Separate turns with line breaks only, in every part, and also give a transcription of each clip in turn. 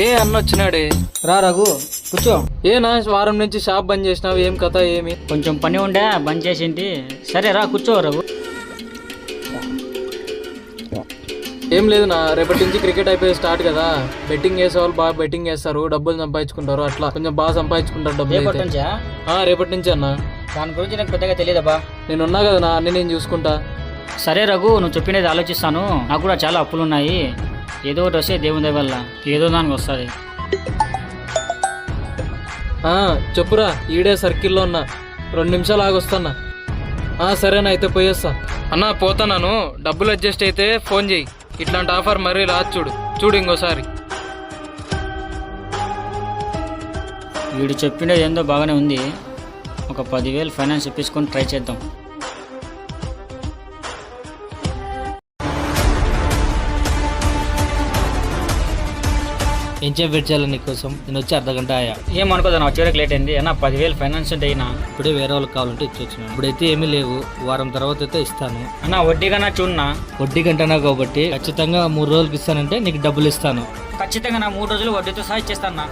ఏ అన్న వచ్చినాడే.
రా రఘు కూర్చో.
ఏనా వారం నుంచి షాప్ బంద్ చేసినావు, ఏం కథ ఏమి?
కొంచెం పని ఉండే బంద్ చేసింటి. సరే రా కూర్చో రఘు.
ఏం లేదునా, రేపటి నుంచి క్రికెట్ అయిపోయి స్టార్ట్ కదా. బెట్టింగ్ చేసే వాళ్ళు బాగా బెట్టింగ్ చేస్తారు, డబ్బులు సంపాదించుకుంటారు. అట్లా కొంచెం బాగా సంపాదించుకుంటారు డబ్బులు.
రేపటి నుంచా?
రేపటి నుంచి అన్న.
దాని గురించి నాకు పెద్దగా తెలియదబ్బా.
నేను ఉన్నా కదా అన్ని నేను చూసుకుంటా.
సరే రఘు, నువ్వు చెప్పినది ఆలోచిస్తాను. నాకు కూడా చాలా అప్పులు ఉన్నాయి. ఏదో ఒకటి వస్తే దేవుని దయ వల్ల ఏదో దానికి వస్తుంది.
చెప్పురా, ఈడే సర్కిల్లో ఉన్నా, 2 నిమిషాలు ఆగొస్తానా. సరేనా, అయితే పోయేస్తా. అన్నా పోతాను, డబ్బులు అడ్జస్ట్ అయితే ఫోన్ చేయి. ఇట్లాంటి ఆఫర్ మరీ రాదు, చూడు ఇంకోసారి.
వీడు చెప్పిండేది ఏందో బాగానే ఉంది. ఒక 10,000 ఫైనాన్స్ ఇప్పించుకొని ట్రై చేద్దాం.
ఏం చేయాలి నీకోసం? నేను వచ్చి అర్ధగంట ఆయా.
ఏమనుకోదా, నా వచ్చేవరకు లేట్ అయింది అన్న. 10,000 ఫైనాన్స్ అంటే అయినా
ఇప్పుడే వేరే వాళ్ళకి కావాలంటే ఇచ్చొచ్చినా. ఇప్పుడైతే ఏమీ లేవు, వారం తర్వాత అయితే ఇస్తాను
అన్న. వడ్డీ కన్నా చూడన్నా.
వడ్డీ కంటనా కాబట్టి ఖచ్చితంగా 3 రోజులకి ఇస్తానంటే నీకు డబ్బులు ఇస్తాను.
ఖచ్చితంగా నా 3 రోజులు వడ్డీతో సహా ఇచ్చేస్తాను.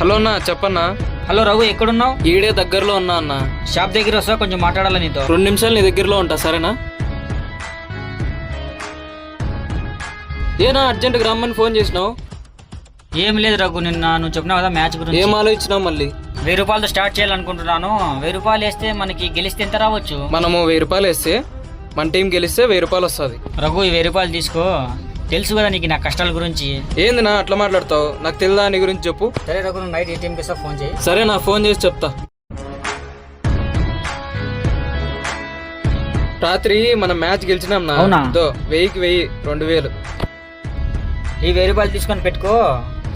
హలో అన్న, చెప్పన్నా.
హలో రఘు, ఎక్కడున్నావు?
ఈడే దగ్గరలో ఉన్నా అన్న.
షాప్ దగ్గర వస్తా, కొంచెం మాట్లాడాలి నీతో.
2 నిమిషాలు నీ దగ్గరలో ఉంటా, సరేనా? ఏనా అర్జెంట్గా రమ్మని ఫోన్ చేసినావు?
ఏం లేదు రఘు, నిన్న నువ్వు చెప్పినావు కదా మ్యాచ్ గురించి.
ఏం ఆలోచించినావు మళ్ళీ?
1000 రూపాయలతో స్టార్ట్ చేయాలనుకుంటున్నాను. 1000 రూపాయలు వేస్తే మనకి గెలిస్తే ఎంత రావచ్చు?
మనము 1000 రూపాయలు వేస్తే మన టీం గెలిస్తే 1000 రూపాయలు వస్తుంది.
రఘు, ఈ 1000 రూపాయలు తీసుకో. తెలుసు కదా నీకు నా కష్టాల గురించి.
ఏంది నా అట్లా మాట్లాడతావు? నాకు తెలియదా నీ గురించి చెప్పు.
సరే రఘు, నువ్వు నైట్ ATM కి ఫోన్ చేయి.
సరే నా, ఫోన్ చేసి చెప్తా. రాత్రి మనం మ్యాచ్ గెలిచినాం నా.
అవునా?
1000కి 1000, 2000.
ఈ 1000 రూపాయలు తీసుకొని పెట్టుకో,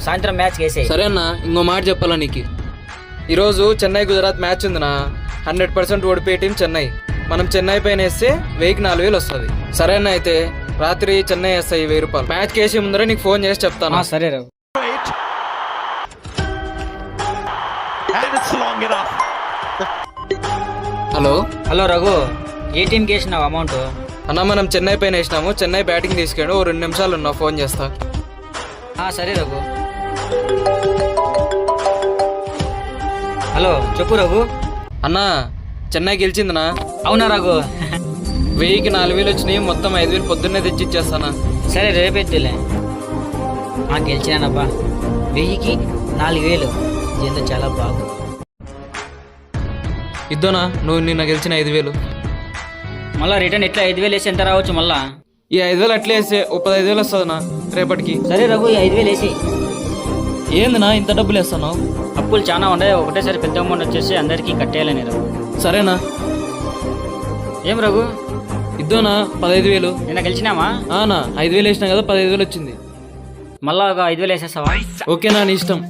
సాయంత్రం మ్యాచ్ వేసే.
సరే అన్న, ఇంకో మాట చెప్పాలా నీకు. ఈరోజు చెన్నై గుజరాత్ మ్యాచ్ ఉందినా. 100% ఓడిపోయే టీం చెన్నై. మనం చెన్నై పైన వేస్తే 1000కి 4000 వస్తుంది. సరే అన్న, అయితే రాత్రి చెన్నై వేస్తాయి 1000 రూపాయలు. మ్యాచ్ కేసి ముందర నీకు ఫోన్ చేసి చెప్తాను.
సరే రఘు.
హలో
హలో రఘు, ఏ టీంకి వేసినావు అమౌంట్?
అన్న, మనం చెన్నై పైన వేసినాము. చెన్నై బ్యాటింగ్ తీసుకెళ్ళి 2 నిమిషాలు ఉన్నా, ఫోన్ చేస్తా.
సరే రఘు. హలో, చెప్పు రఘు.
అన్నా, చెన్నై గెలిచిందనా?
అవునా రఘు?
1000కి 4000 వచ్చినాయి. మొత్తం 5000 పొద్దున్నే తెచ్చి ఇచ్చేస్తానా.
సరే రేపెద్దులే. గెలిచానబ్బా. 1000కి 4000 ఎంత చాలా బాగు.
ఇద్దోనా, నువ్వు నిన్న గెలిచిన 5000.
మళ్ళీ రిటర్న్ ఎట్లా 5000 వేసి ఎంత రావచ్చు మళ్ళా?
ఈ 5000 అట్లే వేస్తే 15,000 వస్తుందనా రేపటికి.
సరే రఘు, ఈ 5000 వేసి.
ఏందినా ఇంత డబ్బులు వేస్తున్నావు?
అప్పులు చాలా ఉన్నాయి, ఒకటేసారి పెద్ద అమౌంట్ వచ్చేసి అందరికీ కట్టేయాలని రఘు.
సరేనా?
ఏం రఘు?
ఇద్దోనా 15,000.
నిన్న గెలిచినామా?
5000 వేసినా కదా, 15,000 వచ్చింది.
మళ్ళా ఒక 5000 వేసేస్తావా?
ఓకేనా, నీ ఇష్టం.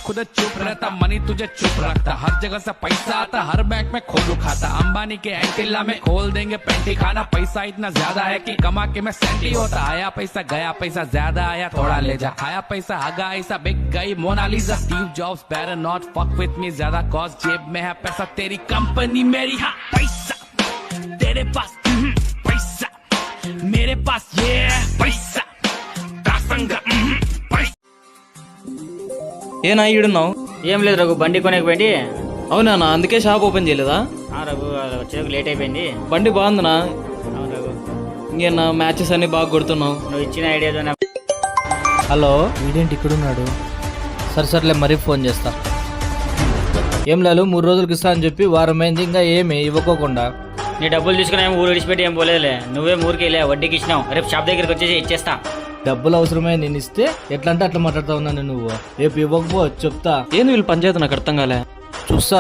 खुद चुप रहता मनी तुझे चुप रखता हर जगह से पैसा आता हर बैंक में खोलू खाता अंबानी के एंटिला में खोल देंगे पेंटी खाना पैसा इतना ज्यादा है कि कमा के मैं सेंटी होता आया पैसा गया पैसा ज्यादा आया थोड़ा ले जा खाया पैसा हगा ऐसा बिक गई Mona Lisa Steve Jobs better not fuck with me ज्यादा कॉस्ट जेब में है पैसा तेरी कंपनी मेरी हाँ पैसा तेरे पास पैसा मेरे पास ये पैसा
ఏనా ఈడున్నావు?
ఏం లేదు రఘు, బండి కొనేకపోయింది.
అవునా, అందుకే షాప్ ఓపెన్ చేయలేదా?
రఘు, వచ్చేందుకు లేట్ అయిపోయింది.
బండి బాగుందనా?
అవును రఘు.
ఇంకేనా మ్యాచెస్ అన్ని బాగా కొడుతున్నావు.
నువ్వు ఇచ్చిన ఐడియాతో.
హలో, వీడేంటి ఇక్కడున్నాడు? సర్లే మరీ ఫోన్ చేస్తా. ఏం లేదు, 3 రోజులకి ఇస్తా అని చెప్పి వారం అయింది, ఇంకా ఏమి ఇవ్వకోకుండా.
నీ డబ్బులు తీసుకుని ఊరు విడిచిపెట్టి ఏం పోలేదులే. నువ్వే ఊరికి వెళ్ళా, వడ్డీకి ఇచ్చినావు. రేపు షాప్ దగ్గరికి వచ్చేసి ఇచ్చేస్తా.
డబ్బులు అవసరమే, నేను ఇస్తే ఎట్లా అంటే అట్లా మాట్లాడుతా ఉన్నాను. నువ్వు రేపు ఇవ్వకపో చెప్తా. ఏంది వీళ్ళు పంచాయతీ, నాకు అర్థం కాలే.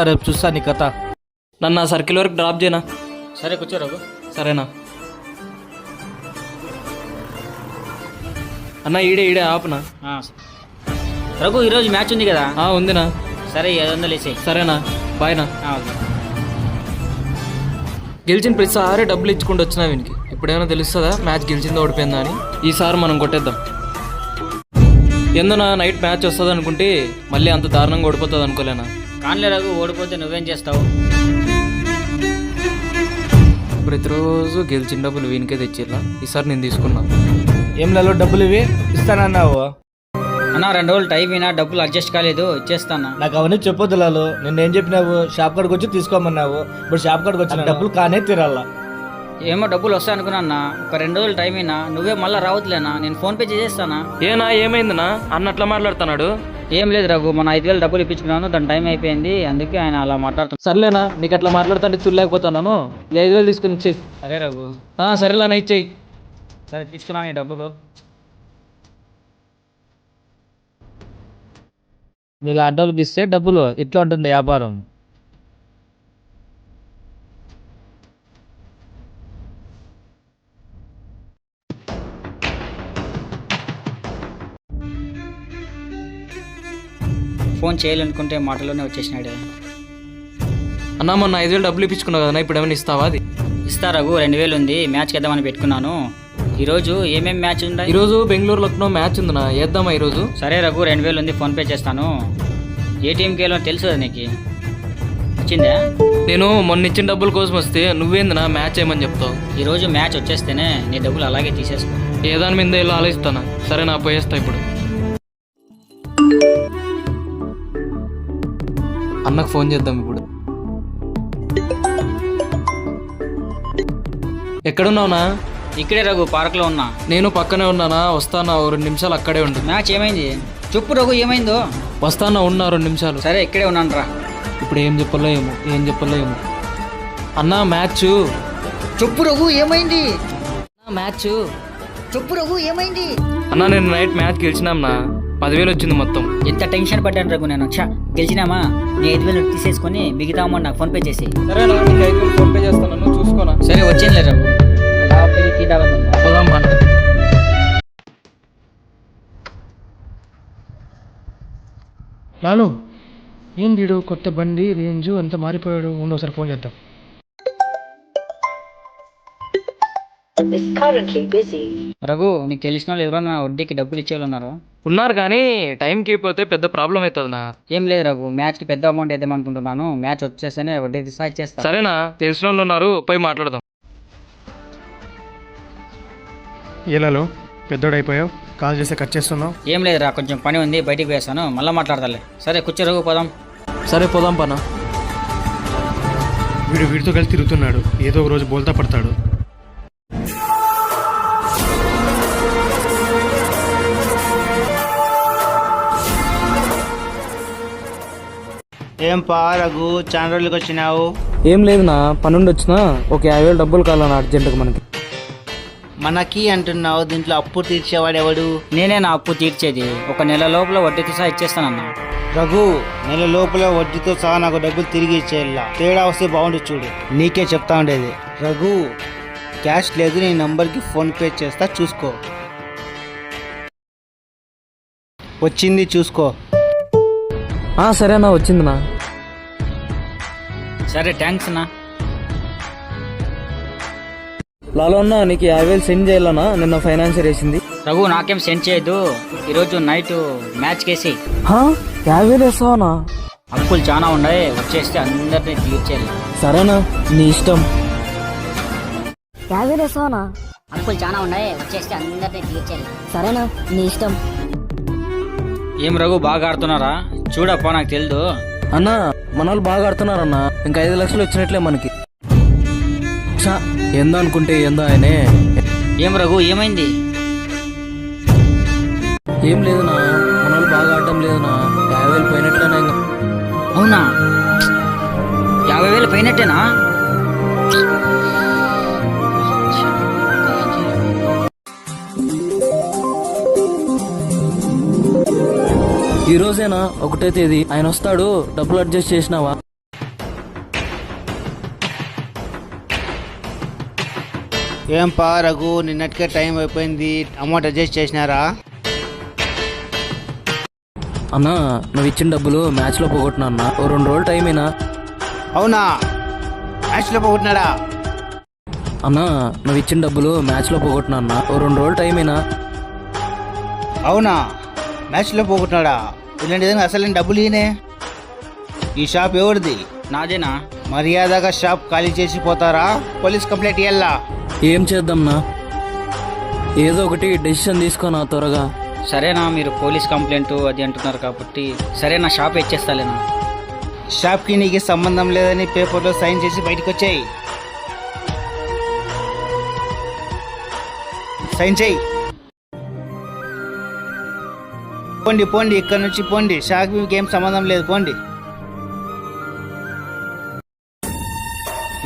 రేపు చూస్తా నీ కథ. నన్ను ఆ సర్కిల్ వరకు డ్రాప్ చేయనా?
సరే కూర్చో రఘు.
సరేనా అన్న, ఈడే ఆపునా?
రఘు, ఈరోజు మ్యాచ్ ఉంది కదా?
ఉందినా.
సరే 500 వేసేయి.
సరేనా, బాయ్నా. గెలిచిన ప్రతిసారి డబ్బులు ఇచ్చుకుంటూ వచ్చినా వీనికి. ఇప్పుడేమైనా తెలుస్తుందా మ్యాచ్ గెలిచిందో ఓడిపోయిందా అని? ఈసారి మనం కొట్టేద్దాం. ఎందునా నైట్ మ్యాచ్ వస్తుంది అనుకుంటే మళ్ళీ అంత దారుణంగా ఓడిపోతుంది అనుకోలేనా?
కాన్లే రఘు, ఓడిపోతే నువ్వేం చేస్తావు?
ప్రతిరోజు గెలిచిన డబ్బులు వీనికే తెచ్చిర్లా, ఈసారి నేను తీసుకున్నా.
ఏం లాలో డబ్బులు ఇవి ఇస్తానన్నావు?
అన్న 2 రోజులు టైం అయినా డబ్బులు అడ్జస్ట్ కాలేదు, ఇచ్చేస్తాను.
నాకు అవన్నీ చెప్పొద్దు లాలు. నిన్నేం చెప్పినావు? షాప్ కాడికి వచ్చి తీసుకోమన్నావు. ఇప్పుడు షాప్ కాడికి వచ్చి డబ్బులు కానే తీరాలా.
ఏమో డబ్బులు వస్తాయి అనుకున్నా. ఒక 2 రోజులు టైం అయినా నువ్వే మళ్ళీ రావద్దులేనా, నేను ఫోన్ పే చేసేస్తానా.
ఏనా ఏమైందినా అన్నట్లా మాట్లాడుతున్నాడు?
ఏం లేదు రఘు, మన 5,000 డబ్బులు ఇప్పించుకున్నాను, దాని టైం అయిపోయింది, అందుకే ఆయన అలా మాట్లాడుతున్నాను.
సర్లేనా, నీకు అట్లా మాట్లాడుతుంటే తుల్లేకపోతున్నాను. 5,000 తీసుకుని ఇచ్చేయి.
అరే రఘు,
సరేనా ఇచ్చేయి.
సరే తీసుకున్నాను ఈ డబ్బులు.
నీకు అడ్డలు ఇస్తే డబ్బులు ఇట్లా ఉంటుంది వ్యాపారం.
ఫోన్ చేయాలనుకుంటే మాటలోనే వచ్చేసినాడే.
అన్నా మొన్న 5,000 డబ్బులు ఇప్పించుకున్నావు కదా, ఇప్పుడు ఏమైనా ఇస్తావా? అది
ఇస్తా రఘు, 2,000 ఉంది, మ్యాచ్కి వేద్దామని పెట్టుకున్నాను. ఈరోజు ఏమేమి మ్యాచ్ ఉందా?
ఈరోజు బెంగళూరు లక్నో మ్యాచ్ ఉందినా, వేద్దామా ఈరోజు?
సరే రఘు, 2,000 ఉంది, ఫోన్ పే చేస్తాను. ఏ టీంకి వెళ్ళో తెలుసు కదా నీకు, వచ్చిందా?
నేను మొన్న ఇచ్చిన డబ్బుల కోసం వస్తే నువ్వేందినా మ్యాచ్ ఏమని చెప్తావు?
ఈరోజు మ్యాచ్ వచ్చేస్తేనే నీ డబ్బులు అలాగే తీసేసుకో.
ఏ దాని మీద ఇలా ఆలోచిస్తానా? సరే నా పోయేస్తా ఇప్పుడు. అన్నకు ఫోన్ చేద్దాం ఇప్పుడు. ఎక్కడున్నావునా?
ఇక్కడే రఘు, పార్క్లో ఉన్నా.
నేను పక్కనే ఉన్నానా, వస్తానా, 2 నిమిషాలు అక్కడే ఉండు.
మ్యాచ్ ఏమైంది చెప్పు రఘు, ఏమైందో?
వస్తానా, ఉన్నా 2 నిమిషాలు.
సరే ఇక్కడే ఉన్నాను రా.
ఇప్పుడు ఏం చెప్పలో ఏమో. అన్నా మ్యాచ్
చెప్పు రఘు, ఏమైంది?
మ్యాచ్
చెప్పు రఘు, ఏమైంది?
అన్నా నేను నైట్ మ్యాచ్ గెలిచినాంనా, 10,000 వచ్చింది మొత్తం.
ఎంత టెన్షన్ పడ్డాను రఘు నేను. గెలిచినామా, నీ 5,000 తీసేసుకొని మిగతా అమౌంట్ నాకు ఫోన్ పే చేసి.
సరేనా, నీకు 5,000 ఫోన్ పే చేస్తాను, నువ్వు చూసుకోనా?
సరే వచ్చిందిలే రఘు.
లాలు ఏం వీడు కొత్త బండి రేంజ్ అంత మారిపోయాడు. ఒకసారి ఫోన్ చేద్దాం.
రఘు, నీకు తెలిసిన వాళ్ళు ఎవరైనా వడ్డీకి డబ్బులు ఇచ్చేవాళ్ళు ఉన్నారు?
ఉన్నారు కానీ టైంకి పోతే పెద్ద ప్రాబ్లం అవుతుంది నా.
ఏం లేదు రఘు, మ్యాచ్కి పెద్ద అమౌంట్ వేద్దామనుకుంటున్నాను, మ్యాచ్ వచ్చేస్తేనే వడ్డీ తీసా ఇచ్చేస్తా.
సరేనా, తెలిసిన వాళ్ళు ఉన్నారు, పోయి మాట్లాడదాం.
ఏలాలో పెద్దోడు అయిపోయావు, కాల్ చేస్తే కట్ చేస్తున్నావు.
ఏం లేదురా, కొంచెం పని ఉంది, బయటికి వేస్తాను, మళ్ళీ మాట్లాడతాలే. సరే కూర్చో రఘు, పోదాం.
సరే పోదాం పనా.
వీడితో కలిసి తిరుగుతున్నాడు, ఏదో ఒక రోజు బోల్తా పడతాడు.
ఏం పా రఘు, చాలా రోజులకి వచ్చినావు?
ఏం లేదు నా, పనుండి వచ్చినా ఒక 50,000 డబ్బులు కావాలన్నా అర్జెంటుగా మనకి.
మనకి అంటున్నావు, దీంట్లో అప్పు తీర్చేవాడెవడు?
నేనే నా అప్పు తీర్చేది, 1 నెల లోపల వడ్డీతో సహా ఇచ్చేస్తానన్నా.
రఘు, నెల లోపల వడ్డీతో సహా నాకు డబ్బులు తిరిగి ఇచ్చేయాల. తేడా వస్తే బాగుండు చూడు, నీకే చెప్తా ఉండేది. రఘు, క్యాష్ లేదు, నీ నంబర్కి ఫోన్ పే చేస్తా, చూసుకో. వచ్చింది చూసుకో.
సరేనా, వచ్చిందినా.
సరే థ్యాంక్స్ అన్నా.
లాలో అన్నా, నీకు 50,000 సెండ్ చేయాలన్నా, నిన్న ఫైనాన్షియర్ వేసింది.
రఘు, నాకేం సెండ్ చేయొద్దు, ఈరోజు నైట్ మ్యాచ్ కేసి
50,000 వేస్తావనా?
అప్పులు చాలా ఉన్నాయి, వచ్చేస్తే అందరినీ తీర్చేయాలి.
సరేనా, నీ ఇష్టం.
50,000 వేస్తావనా?
అప్పులు చాలా ఉన్నాయి, వచ్చేస్తే అందరినీ తీర్చేయాలి.
సరేనా, నీ ఇష్టం.
ఏం రఘు, బాగా ఆడుతున్నారా? చూడప్పా, నాకు తెలియదు.
అన్నా మన వాళ్ళు బాగా ఆడుతున్నారన్నా, ఇంకా 5 లక్షలు వచ్చినట్లే మనకి. ఏందో అనుకుంటే ఏందో ఆయనే.
ఏం రఘు, ఏమైంది?
ఏం లేదునా, మన వాళ్ళు బాగా ఆడటం లేదునా, 50,000 పోయినట్లేనా. ఇంకా
అవునా, 50,000 పోయినట్టేనా?
ఈ రోజేనా 1వ తేదీ, ఆయన వస్తాడు, డబ్బులు అడ్జస్ట్ చేసినావా?
ఏం పా రఘు, నిన్నటికే టైం అయిపోయింది, అమౌంట్ అడ్జస్ట్ చేసినారా?
అన్నా నువ్వు ఇచ్చిన డబ్బులు మ్యాచ్లో పోగొట్టినా అన్న, 2 రోజులు టైం అయినా.
అవునా, మ్యాచ్లో పోగొట్టినాడా?
అన్నా నువ్వు ఇచ్చిన డబ్బులు మ్యాచ్లో పోగొట్టినా అన్న, 2 రోజులు టైం అయినా.
అవునా, మ్యాచ్లో పోగొట్టినాడా? ఇలాంటి విధంగా అసలు డబ్బులు ఈయనే. ఈ షాప్ ఎవరిది?
నాదేనా?
మర్యాదగా షాప్ ఖాళీ చేసి పోతారా పోలీస్ కంప్లైంట్ ఇయ్యాలా?
ఏం చేద్దాంనా? ఏదో ఒకటి డెసిషన్ తీసుకోనా త్వరగా.
సరేనా, మీరు పోలీస్ కంప్లైంట్ అది అంటున్నారు కాబట్టి సరే నా షాప్ ఇచ్చేస్తాలేనా.
షాప్కి నీకు సంబంధం లేదని పేపర్లో సైన్ చేసి బయటకు వచ్చాయి. సైన్ చేయి. పోండి పోండి, ఇక్కడ నుంచి పోండి. షాప్కి మీకు ఏం సంబంధం లేదు, పోండి.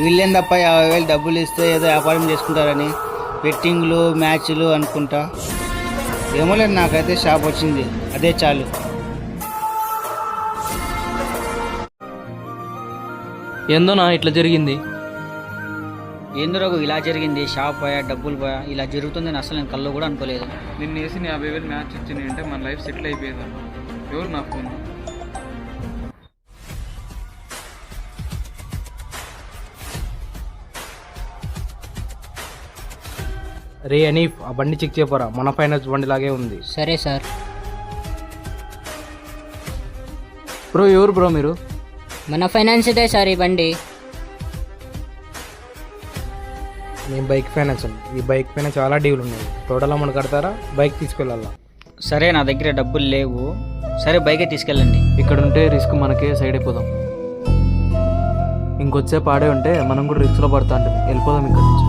వీళ్ళేం తప్ప 50,000 డబ్బులు ఇస్తే ఏదో వ్యాపారం చేసుకుంటారని బెట్టింగ్లు మ్యాచ్లు అనుకుంటా. ఏమో లేదు, నాకైతే షాప్ వచ్చింది, అదే చాలు.
ఏందోనా ఇట్లా జరిగింది?
ఏందో రఘు ఇలా జరిగింది, షాప్ పోయా డబ్బులు పోయా, ఇలా జరుగుతుందని అసలు నేను కళ్ళు కూడా అనుకోలేదు.
నిన్న వేసి 50,000 మ్యాచ్ ఇచ్చింది అంటే మన లైఫ్ సెటిల్ అయిపోయేదా? ఎవరు నా ఫోన్?
రే అనీఫ్, ఆ బండి చెక్ చేయపోరా, మన ఫైనాన్స్ బండి లాగే ఉంది.
సరే సార్.
బ్రో ఎవరు బ్రో మీరు?
మన ఫైనాన్స్ ఇదే సార్ ఈ బండి.
నేను బైక్ ఫైనాన్స్ అండి. ఈ బైక్ పైన చాలా డీలు ఉన్నాయి. టోటల్ అమౌంట్ కడతారా? బైక్ తీసుకెళ్ళాలా?
సరే నా దగ్గర డబ్బులు లేవు, సరే బైకే తీసుకెళ్ళండి.
ఇక్కడ ఉంటే రిస్క్ మనకే, సైడ్ అయిపోదాం. ఇంకొచ్చే పాడే ఉంటే మనం కూడా రిస్క్లో పడతా అంటే వెళ్ళిపోదాం ఇక్కడ నుంచి.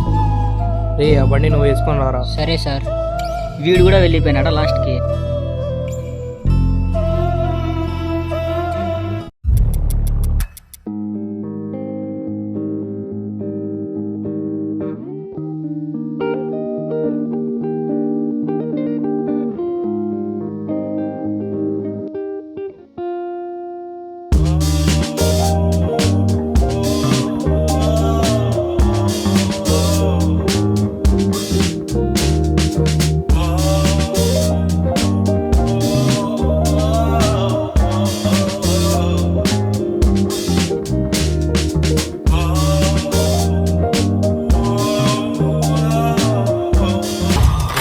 రే ఆ బండి నువ్వు వేసుకొని రారా.
సరే సార్.
వీడు కూడా వెళ్ళిపోయినాడా లాస్ట్కి?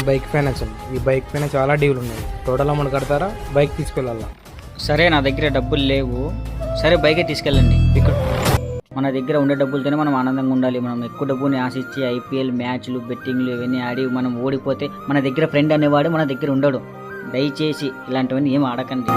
బైక్ ఫైనాన్స్ అండి. ఈ బైక్ పైన చాలా డీలు ఉన్నాయి. టోటల్ అమౌంట్ కడతారా? బైక్ తీసుకెళ్ళాలా?
సరే నా దగ్గర డబ్బులు లేవు, సరే బైకే తీసుకెళ్ళండి. ఇక్కడ మన దగ్గర ఉండే డబ్బులతోనే మనం ఆనందంగా ఉండాలి. మనం ఎక్కువ డబ్బుని ఆశించి ఐపీఎల్ మ్యాచ్లు బెట్టింగ్లు ఇవన్నీ ఆడి మనం ఓడిపోతే మన దగ్గర ఫ్రెండ్ అనేవాడు మన దగ్గర ఉండడు. దయచేసి ఇలాంటివన్నీ ఏం ఆడకండి.